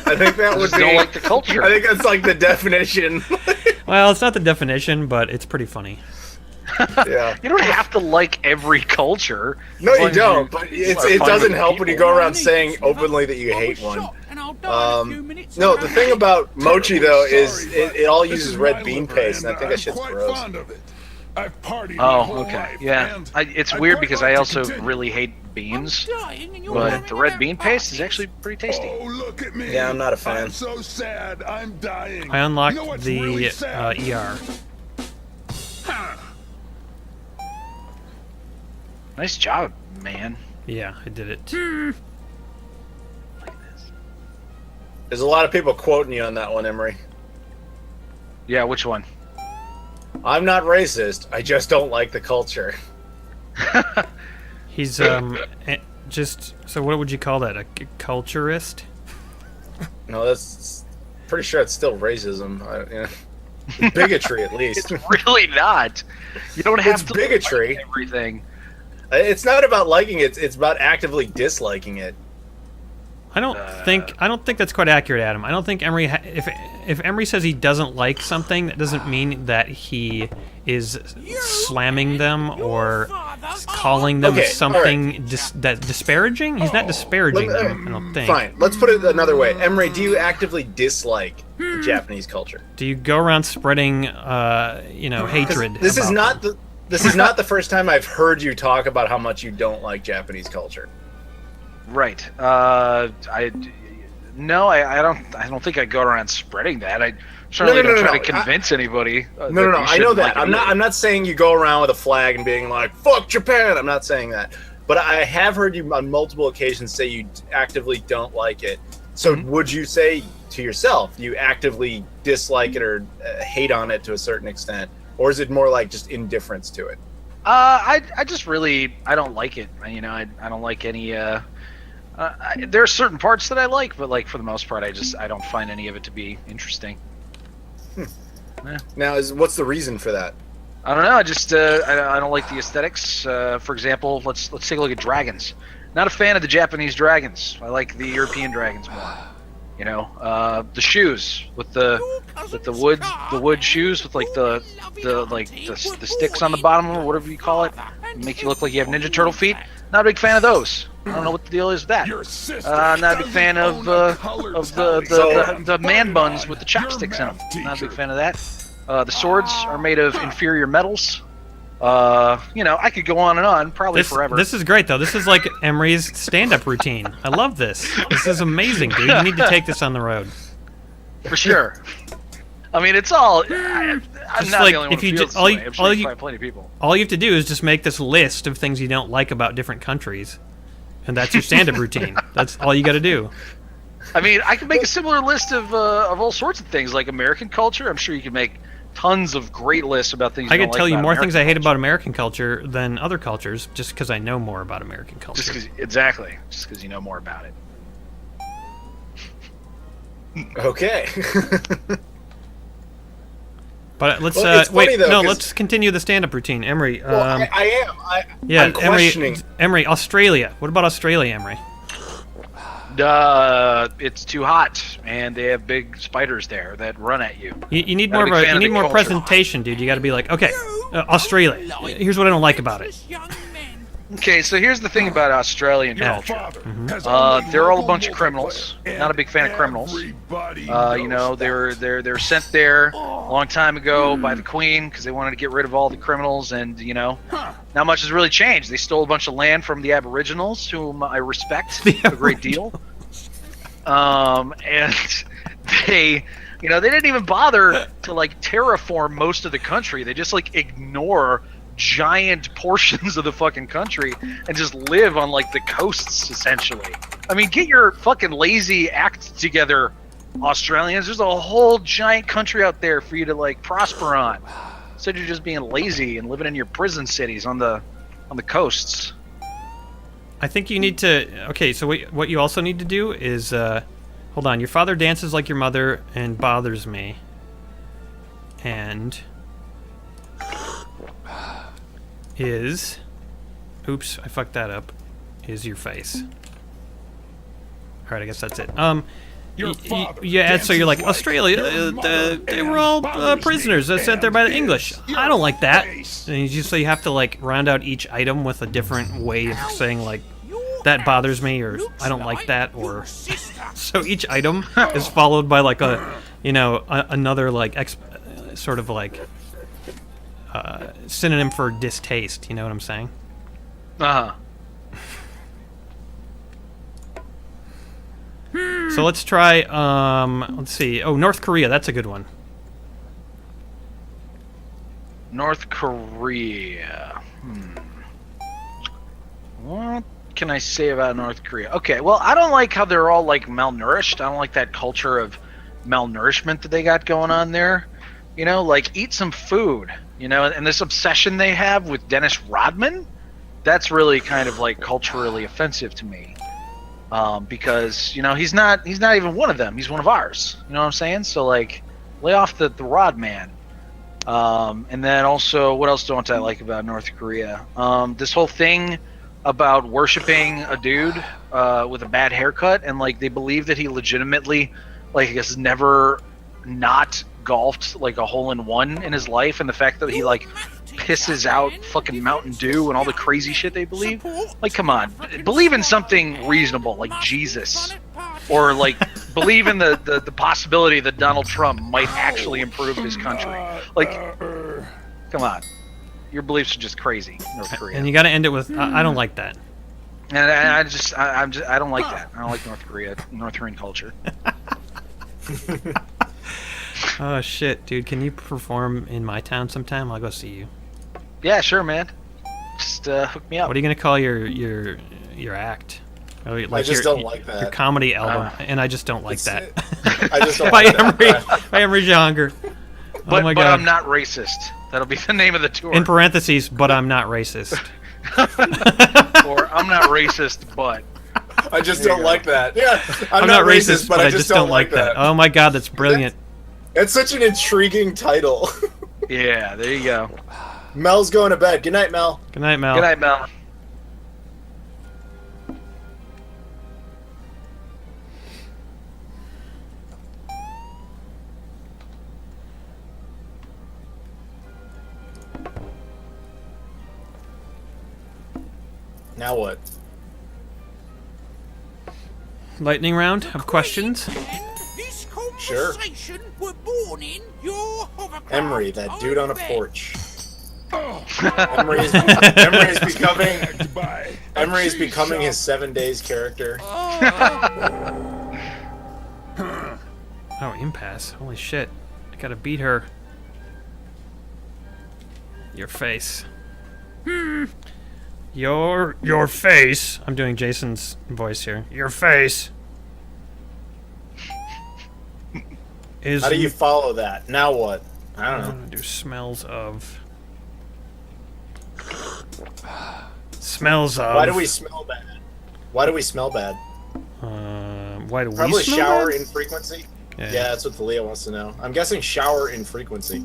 I think that I would just be. don't like the culture. I think that's like the definition. Well, it's not the definition, but it's pretty funny. Yeah. You don't have to like every culture. No, As you long as don't. But it are fine doesn't with help when you people. go around saying openly that you I hate was one. shot and I'll die in a few minutes. No, the thing about mochi though is Sorry, it all but this uses is red my bean liver, paste, and I think that I'm shit's quite gross. fond of it. I've partied my Oh, whole okay. life, Yeah. and It's I'd weird quite because like I to also continue. really hate beans, Dying and you're but wearing the red that bean paste is basket. actually pretty tasty. Oh, look at me. Yeah, I'm not a fan. I'm so sad. I'm dying. I unlocked You know what's the really sad? ER. Nice job, man. Yeah, I did it. There's a lot of people quoting you on that one, Emery. Yeah, which one? I'm not racist. I just don't like the culture. He's just so. What would you call that? A culturist? No, that's pretty sure it's still racism. Bigotry, at least. It's really not. You don't have It's to bigotry. like everything. It's not about liking it. It's about actively disliking it. I don't think that's quite accurate, Adam. I don't think Emery. If Emery says he doesn't like something, that doesn't mean that he is slamming them or calling them Okay, something that's disparaging. He's not disparaging them. I don't think. Fine. Let's put it another way. Emery, do you actively dislike the Japanese culture? Do you go around spreading, hatred? This is about not this is not the first time I've heard you talk about how much you don't like Japanese culture. Right. No, I don't think I go around spreading that. I certainly don't try to convince anybody. No. I know that. I'm not saying you go around with a flag and being like "fuck Japan." I'm not saying that, but I have heard you on multiple occasions say you actively don't like it. So would you say to yourself you actively dislike it or hate on it to a certain extent, or is it more like just indifference to it? I just really I don't like it. I don't like any. There are certain parts that I like, but like for the most part, I don't find any of it to be interesting. Now, what's the reason for that? I don't know. I just I don't like the aesthetics. For example, let's take a look at dragons. Not a fan of the Japanese dragons. I like the European dragons more. The shoes with the wood shoes with like the sticks on the bottom or whatever you call it. Make you look like you have Ninja Turtle feet. Not a big fan of those. I don't know what the deal is with that. Not a big fan of the man buns with the chopsticks in them. Not a big fan of that. The swords are made of inferior metals. I could go on and on, probably forever. This is great, though. This is like Emery's stand-up routine. I love this. This is amazing, dude. You need to take this on the road. For sure. I mean, it's all. I'm not the only one who feels this way. I'm sure you find plenty of people. All you have to do is just make this list of things you don't like about different countries, and that's your stand-up routine. That's all you got to do. I mean, I could make a similar list of all sorts of things, like American culture. I'm sure you can make tons of great lists about things. I could tell you more things I hate about American culture than other cultures, just because I know more about American culture. Just because you know more about it. Okay. But let's funny, though, let's continue the stand-up routine, Emery. Well, I am. I'm questioning. Emery, Australia. What about Australia, Emery? It's too hot, and they have big spiders there that run at you. You need more presentation, dude. You got to be like, okay, Australia. Here's what I don't like about it. Okay, so here's the thing about Australian culture. They're all a bunch of criminals. Not a big fan of criminals. They're sent there a long time ago by the Queen because they wanted to get rid of all the criminals, and not much has really changed. They stole a bunch of land from the Aboriginals, whom I respect a great deal. And they didn't even bother to like terraform most of the country. They just like ignore giant portions of the fucking country and just live on like the coasts essentially. I mean, get your fucking lazy act together, Australians. There's a whole giant country out there for you to like prosper on. Instead you're just being lazy and living in your prison cities on the coasts. I think you need to. Okay, so what you also need to do is hold on. Your father dances like your mother and bothers me. And oops, I fucked that up. Is your face. All right, I guess that's it. Yeah, so you're like, Australia, they were all prisoners sent there by the English. I don't like that. And so you have to like round out each item with a different way of saying like, that bothers me, or I don't like that, or so each item is followed by like another like sort of like synonym for distaste. You know what I'm saying? So let's try. Let's see. Oh, North Korea. That's a good one. North Korea. What can I say about North Korea? Okay, well, I don't like how they're all like malnourished. I don't like that culture of malnourishment that they got going on there. Like eat some food. And this obsession they have with Dennis Rodman, that's really kind of like culturally offensive to me. Because he's not even one of them. He's one of ours. You know what I'm saying? So like, lay off the Rodman. And then also, what else don't I like about North Korea? This whole thing about worshiping a dude with a bad haircut, and like they believe that he legitimately, like I guess, never not golfed like a hole-in-one in his life, and the fact that he like pisses out fucking Mountain Dew and all the crazy shit they believe. Like, come on, believe in something reasonable like Jesus, or like believe in the possibility that Donald Trump might actually improve his country. Like, come on, your beliefs are just crazy, North Korea. And you got to end it with I don't like that. And I don't like that. I don't like North Korean culture. Oh shit, dude! Can you perform in my town sometime? I'll go see you. Yeah, sure, man. Just hook me up. What are you gonna call your act? Oh, like I just don't like that. Your comedy album, and I just don't like that. I just don't by like that. Emery Jonger. But, Oh my but god! I'm not racist. That'll be the name of the tour. In parentheses, but I'm not racist. Or I'm not racist, but. I just don't like that. Yeah, I'm not racist, but I just don't like that. Oh my god, that's brilliant. It's such an intriguing title. Yeah, there you go. Mel's going to bed. Good night, Mel. Good night, Mel. Good night, Mel. Now what? Lightning round of questions. This Sure. conversation we're born in your hovercraft. Emery, that dude on a bed. porch. Emery is becoming Goodbye. Emery is becoming his 7 days character. Oh, impasse. Holy shit. I gotta beat her. Your face. Your face. I'm doing Jason's voice here. Your face. Is How do you follow that? Now what? I I'm don't know. gonna do smells of. Smells of. Why do we smell bad? Why do we smell bad? Why do Probably we smell shower bad? infrequency. Yeah. Yeah, that's what Talia wants to know. I'm guessing shower infrequency.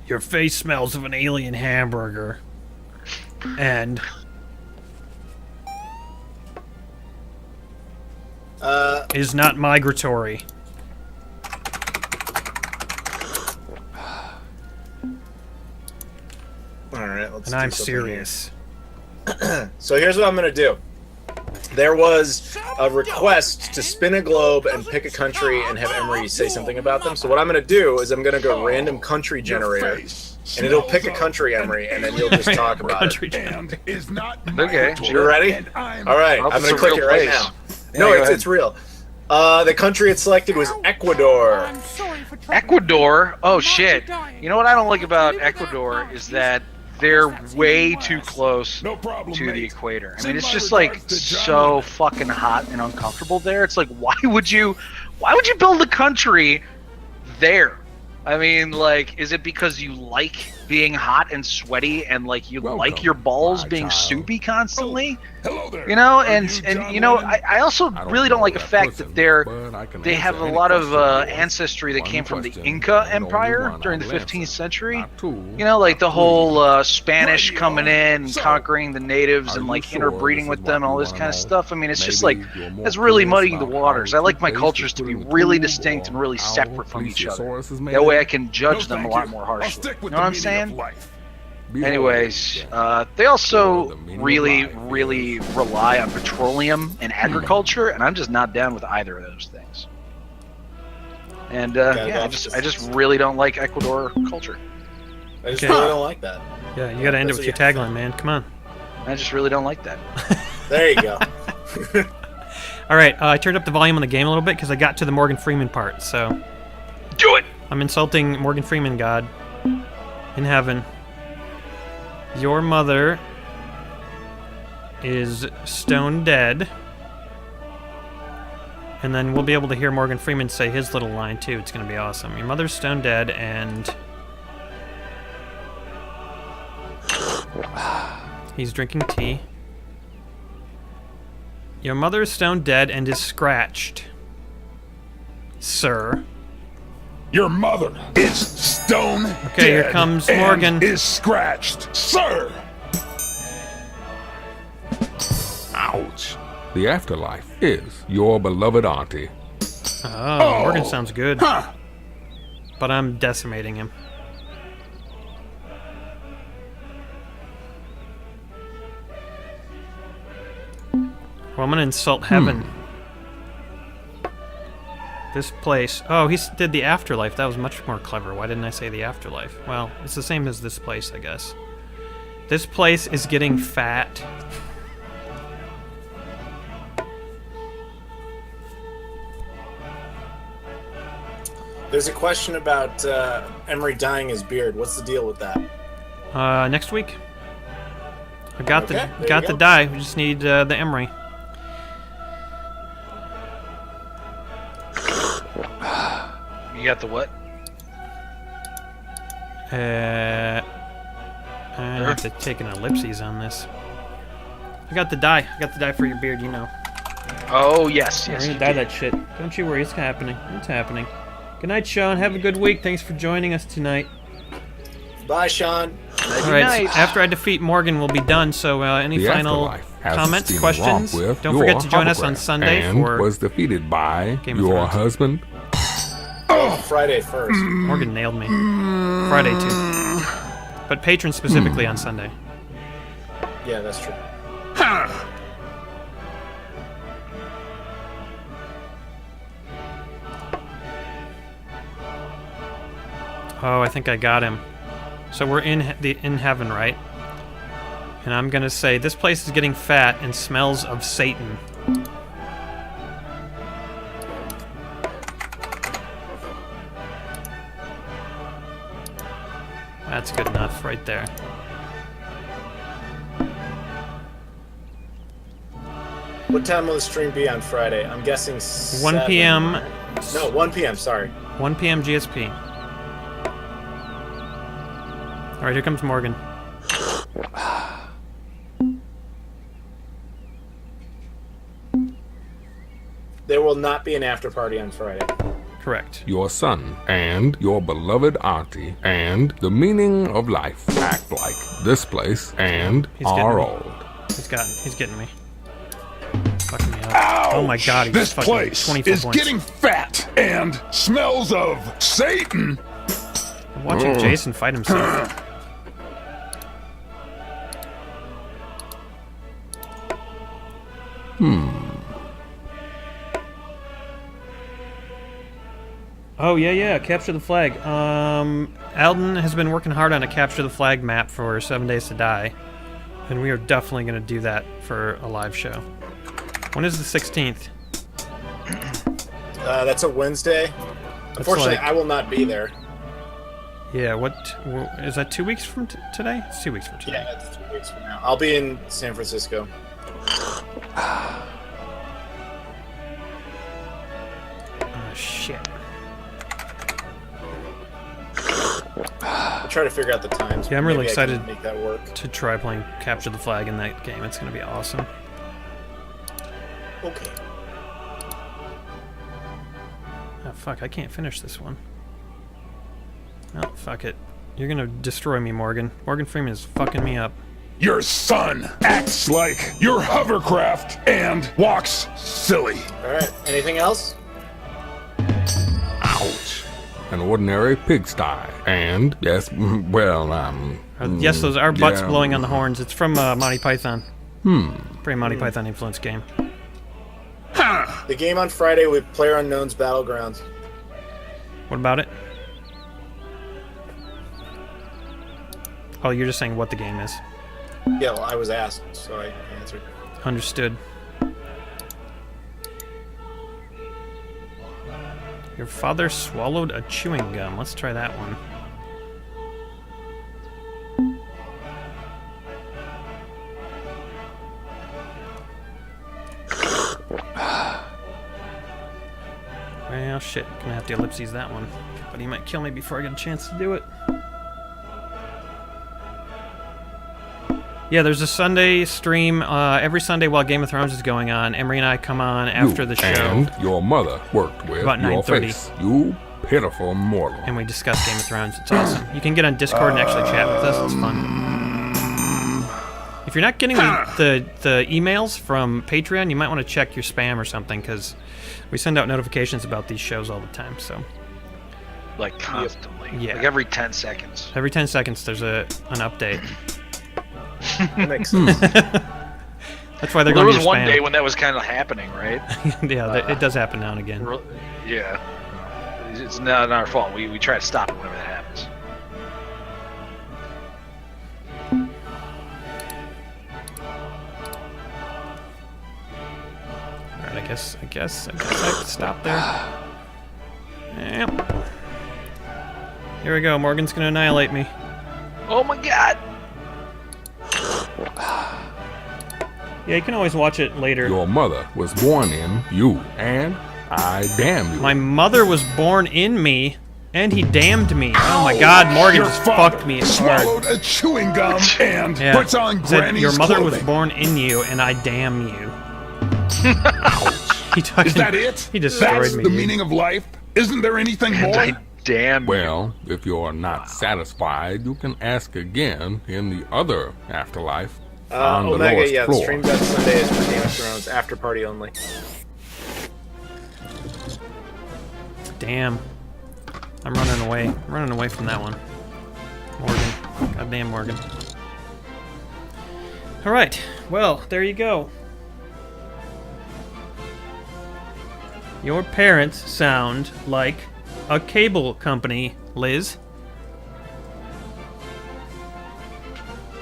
Your face smells of an alien hamburger. And is not migratory. All right, let's. And do I'm something serious. here. So here's what I'm gonna do. There was a request to spin a globe and pick a country and have Emery say something about them. So what I'm gonna do is I'm gonna go random country generator, and it'll pick a country, Emery, and then you'll just talk about Country it. And is not Okay, migratory, You ready? and I'm All right, Well, I'm it's gonna a click real it right place. now. Yeah, No, go it's ahead. it's real. The country it selected was Ecuador. I'm sorry for troubling Ecuador? you. Oh Might be shit. dying. You know what I don't like about Live without Ecuador God. is that they're way too close No problem, to the mate. equator. I Send mean, it's my just like regards to John so Lennon. fucking hot and uncomfortable there. It's like why would you build a country there? I mean, like, is it because you like being hot and sweaty and like you like Welcome, your balls my being child. soupy constantly? Hello there. You know, Are and John you know, Lennon? I also I really don't know like the that fact person, that they're but I can they answer have a any lot of question you want. ancestry that One came from the question, Inca and only Empire one during the I'll 15th answer. century. Not two, You know, like the not whole three. Spanish Radio. coming in and So, conquering the natives are and you like sure interbreeding this with is them and what all you this wanna kind of know? stuff. I mean, it's just Maybe like you're more it's really curious muddying the about waters. how I like my toothpaste cultures is to put be in the really tube distinct and or really how separate from each other. plesiosaurus is made That way I of. can judge No, them a thank lot you. more I'll harshly. stick with You know what I'm the meaning saying? of life. Behold Anyways, then. they also The meaning of really, life really is- rely on petroleum and agriculture, and I'm just not down with either of those things. And yeah, I just really don't like Ecuador culture. I just Okay. really don't like that. Yeah, you gotta end it That's with your what you- tagline, man. Come on. I just really don't like that. There you go. All right, I turned up the volume on the game a little bit because I got to the Morgan Freeman part. So Do it. I'm insulting Morgan Freeman, God, in heaven. Your mother is stone dead. And then we'll be able to hear Morgan Freeman say his little line too. It's going to be awesome. Your mother's stone dead and he's drinking tea. Your mother is stone dead and is scratched, sir. Your mother is stone Okay, here dead comes and Morgan. is scratched, sir. Ouch. The afterlife is your beloved auntie. Oh, Morgan sounds good. Huh. But I'm decimating him. Well, I'm gonna insult heaven. This place. Oh, did the afterlife. That was much more clever. Why didn't I say the afterlife? Well, it's the same as this place, I guess. This place is getting fat. There's a question about Emery dyeing his beard. What's the deal with that? Next week. I got Okay, there the you go. dye. We just need the emery. You got the what? I have to take an ellipses on this. I got the dye. I got the dye for your beard, you know. Oh yes, We're yes. gonna you dye did. that shit. Don't you worry, it's happening. It's happening. Good night, Sean. Have a good week. Thanks for joining us tonight. Bye, Sean. All right, night. so after I defeat Morgan, we'll be done. So, any The final afterlife has comments, been questions? wrought with Don't your forget to join us on hologram Sunday and for was defeated by Game of your Thrones. husband. Friday first. Morgan nailed me. Friday too, but patrons specifically on Sunday. Yeah, that's true. Oh, I think I got him. So we're in heaven, right? And I'm gonna say this place is getting fat and smells of Satan. That's good enough right there. What time will the stream be on Friday? I'm guessing 1 7. p.m. No, 1 p.m. Sorry. 1 p.m. GSP. All right, here comes Morgan. There will not be an after party on Friday. Correct. Your son and your beloved auntie and the meaning of life act like this place and He's getting are me. old. He's getting me. Fucking me up. Oh my god, he This just fucking place 24 is points. getting fat and smells of Satan. I'm watching Jason fight himself. Oh yeah, capture the flag. Alden has been working hard on a capture the flag map for 7 Days to Die, and we are definitely going to do that for a live show. When is the 16th? That's a Wednesday. Unfortunately, like- I will not be there. Yeah, is that 2 weeks from today? It's 2 weeks from today. Yeah, it's 2 weeks from now. I'll be in San Francisco. Oh shit. I'll try to figure out the times. Yeah, I'm really Maybe I can excited. make that work. To try playing capture the flag in that game. It's going to be awesome. Okay. Oh fuck, I can't finish this one. Oh, fuck it. You're gonna destroy me, Morgan. Morgan Freeman is fucking me up. Your son acts like your hovercraft and walks silly. All right. Anything else? Ouch. An ordinary pigsty. And, yes, well, Yes, those are butts yeah. blowing on the horns. It's from Monty Python. Pretty Monty Python influenced game. The game on Friday with PlayerUnknown's Battlegrounds. What about it? Oh, you're just saying what the game is. Yeah, well, I was asked, so I answered. Understood. Your father swallowed a chewing gum. Let's try that one. Well, shit. Gonna have to ellipses that one. But he might kill me before I get a chance to do it. Yeah, there's a Sunday stream every Sunday while Game of Thrones is going on. Emery and I come on after the show, And your mother worked with About your 9:30. face. You pitiful mortal. and we discuss Game of Thrones. It's awesome. You can get on Discord and actually chat with us. It's fun. If you're not getting the emails from Patreon, you might want to check your spam or something, because we send out notifications about these shows all the time. So Like constantly. Yeah. Like every 10 seconds. every 10 seconds there's an update. That makes sense. That's why they're Well, there going to was use one spam. day when that was kind of happening, right? Yeah, it does happen now and again. Yeah. It's not our fault. We try to stop it whenever that happens. Alright, I guess I could stop there. Yep. Here we go. Morgan's gonna annihilate me. Oh my god! Yeah, you can always watch it later. Your mother was born in you, and I damn you. My mother was born in me, and he damned me. Oh my god, Morgan Your just father fucked me hard. swallowed a chewing gum and Yeah. puts on Said, Granny's your mother was clothing. born in you, and I damn you. He fucking, Is that it? He destroyed That's me. the dude. meaning of life? Isn't there anything more? I damn you. Well, if you're not satisfied, you can ask again in the other afterlife. on the Omega, lowest yeah, the floor. stream that Sunday is for Game of Thrones after party only. Damn. I'm running away. I'm running away from that one. Morgan. Goddamn Morgan. Alright. Well, there you go. Your parents sound like a cable company, Liz.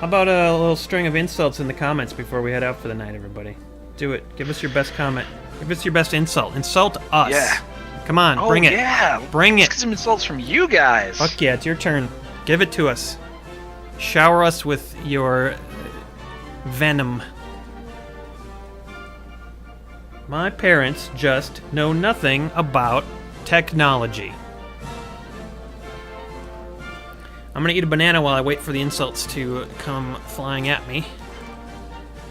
How about a little string of insults in the comments before we head out for the night, everybody? Do it. Give us your best comment. Give us your best insult. Insult us. Yeah. Come on, Oh, bring it. yeah. Bring Let's it. get some insults from you guys. Fuck yeah, it's your turn. Give it to us. Shower us with your venom. My parents just know nothing about technology. I'm gonna eat a banana while I wait for the insults to come flying at me.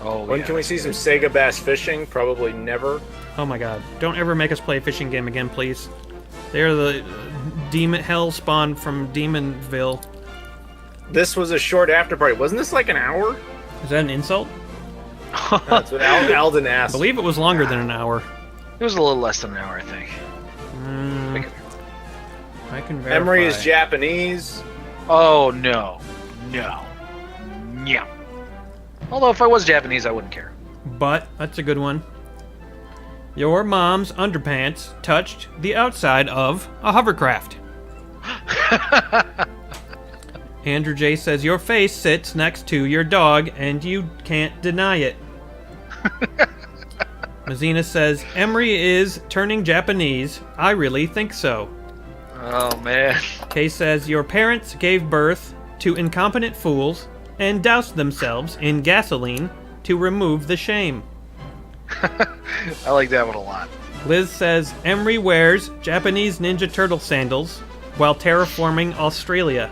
Oh, When yeah. can we see some Sega Bass fishing? Probably never. Oh my god. Don't ever make us play a fishing game again, please. They're the demon hell spawn from Demonville. This was a short after party. Wasn't this like an hour? Is that an insult? That's what Alden I asked. believe it was longer than an hour. It was a little less than an hour, I think. I can verify. Emery is Japanese. Oh, no. No. No. Although, if I was Japanese, I wouldn't care. But, that's a good one. Your mom's underpants touched the outside of a hovercraft. Andrew J says, your face sits next to your dog and you can't deny it. Mazina says, Emery is turning Japanese. I really think so. Oh, man. Kay says, your parents gave birth to incompetent fools and doused themselves in gasoline to remove the shame. I like that one a lot. Liz says, Emery wears Japanese Ninja Turtle sandals while terraforming Australia.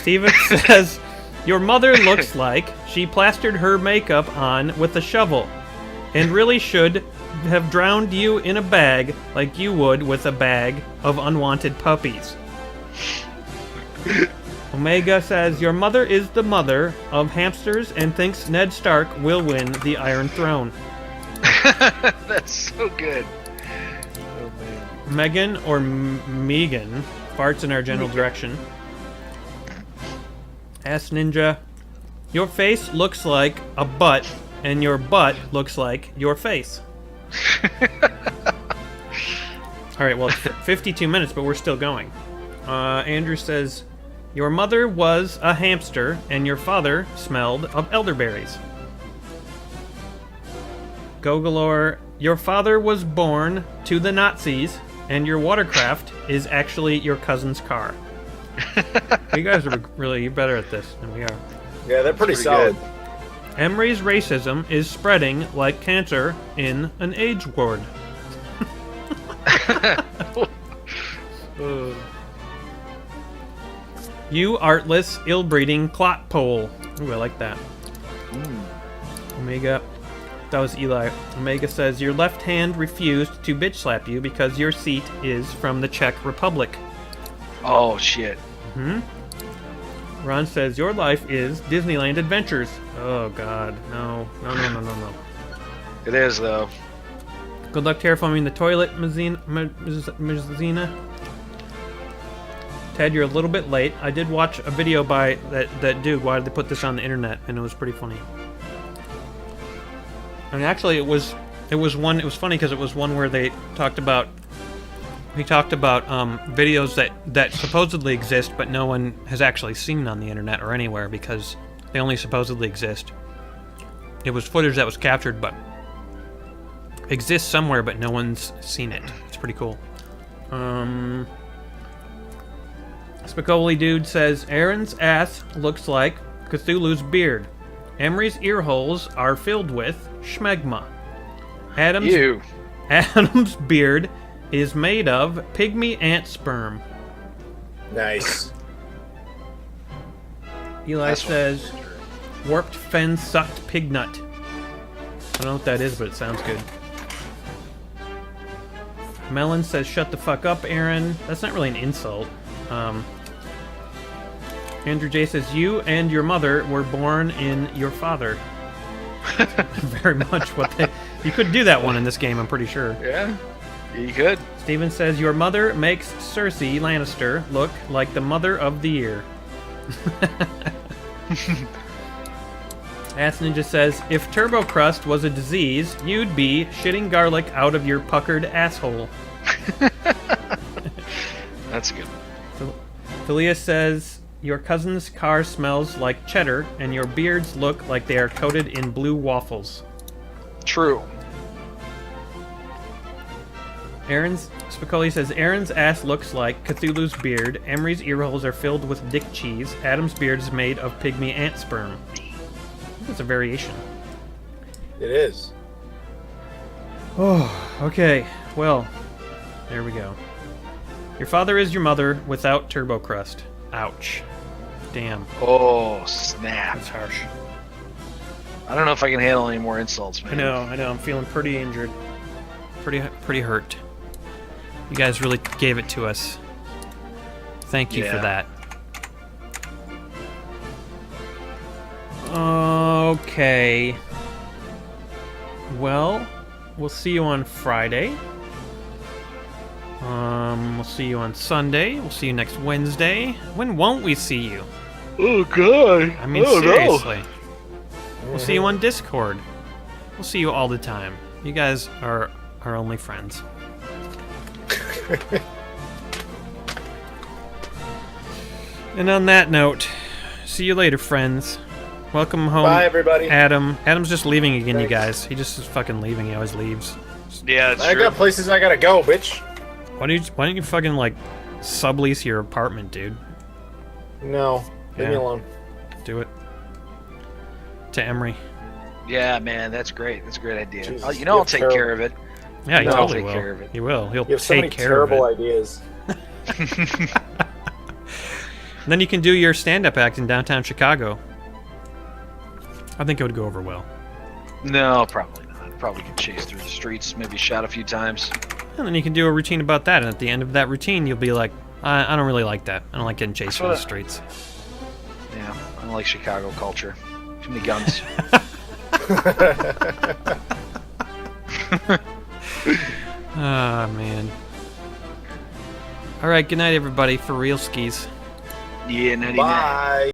Steven says, your mother looks like she plastered her makeup on with a shovel and really should have drowned you in a bag like you would with a bag of unwanted puppies. Omega says, your mother is the mother of hamsters and thinks Ned Stark will win the Iron Throne. That's so good. Megan or Megan farts in our general direction. Ass Ninja, your face looks like a butt, and your butt looks like your face. Alright, well, it's 52 minutes, but we're still going. Andrew says, your mother was a hamster, and your father smelled of elderberries. Gogalore, your father was born to the Nazis, and your watercraft is actually your cousin's car. You guys are really better at this than we are. Yeah, they're pretty Pretty solid. Emery's racism is spreading like cancer in an age ward. You artless, ill-breeding clot pole. Ooh, I like that. Omega. That was Eli. Omega says, your left hand refused to bitch slap you because your seat is from the Czech Republic. Oh, shit. Ron says, your life is Disneyland Adventures. Oh, God. No. No. It is, though. Good luck terraforming the toilet, Mazina. Ted, you're a little bit late. I did watch a video by that dude. Why did they put this on the internet? And it was pretty funny. And actually, it was funny because it was one where they talked about. He talked about videos that supposedly exist, but no one has actually seen on the internet or anywhere because they only supposedly exist. It was footage that was captured, but exists somewhere, but no one's seen it. It's pretty cool. Spicoli dude says Aaron's ass looks like Cthulhu's beard. Emery's ear holes are filled with schmegma. Adam's beard is made of pygmy ant sperm. Nice. Eli says warped fen sucked pig nut. I don't know what that is, but it sounds good. Melon says shut the fuck up, Aaron. That's not really an insult. Andrew J says you and your mother were born in your father. Very much what they... You could do that one in this game, I'm pretty sure. Yeah, you could. Steven says your mother makes Cersei Lannister look like the mother of the year. Ass Ninja says if Turbo Crust was a disease, you'd be shitting garlic out of your puckered asshole. That's good. Thalia says your cousin's car smells like cheddar, and your beards look like they are coated in blue waffles. True. Spicoli says Aaron's ass looks like Cthulhu's beard. Emery's earholes are filled with dick cheese. Adam's beard is made of pygmy ant sperm. That's a variation. It is. Oh, okay. Well, there we go. Your father is your mother without Turbo Crust. Ouch. Damn. Oh, snap. That's harsh. I don't know if I can handle any more insults, man. I know. I'm feeling pretty injured. Pretty hurt. You guys really gave it to us. Thank you for that. Okay. Well, we'll see you on Friday. We'll see you on Sunday. We'll see you next Wednesday. When won't we see you? Oh, God. I mean, seriously. We'll see you on Discord. We'll see you all the time. You guys are our only friends. And on that note, see you later, friends. Welcome home. Bye, everybody. Adam. Adam's just leaving again, you guys. He just is fucking leaving. He always leaves. Yeah, it's I true. got places I gotta go, bitch. Why don't you fucking, like, sublease your apartment, dude? No, leave me alone. Do it. To Emery. Yeah, man, that's great. That's a great idea. Jesus, I'll take care of it. Yeah, he No, totally take will. care of it. He will. He'll You have so many take care of terrible it. ideas. And then you can do your stand-up act in downtown Chicago. I think it would go over well. No, probably not. Probably get chased through the streets, maybe shot a few times. And then you can do a routine about that, and at the end of that routine, you'll be like, I don't really like that. I don't like getting chased through the streets. Yeah, I don't like Chicago culture. Too many guns. Ah, man. All right, good night, everybody, for real skis. Yeah, 99. Bye.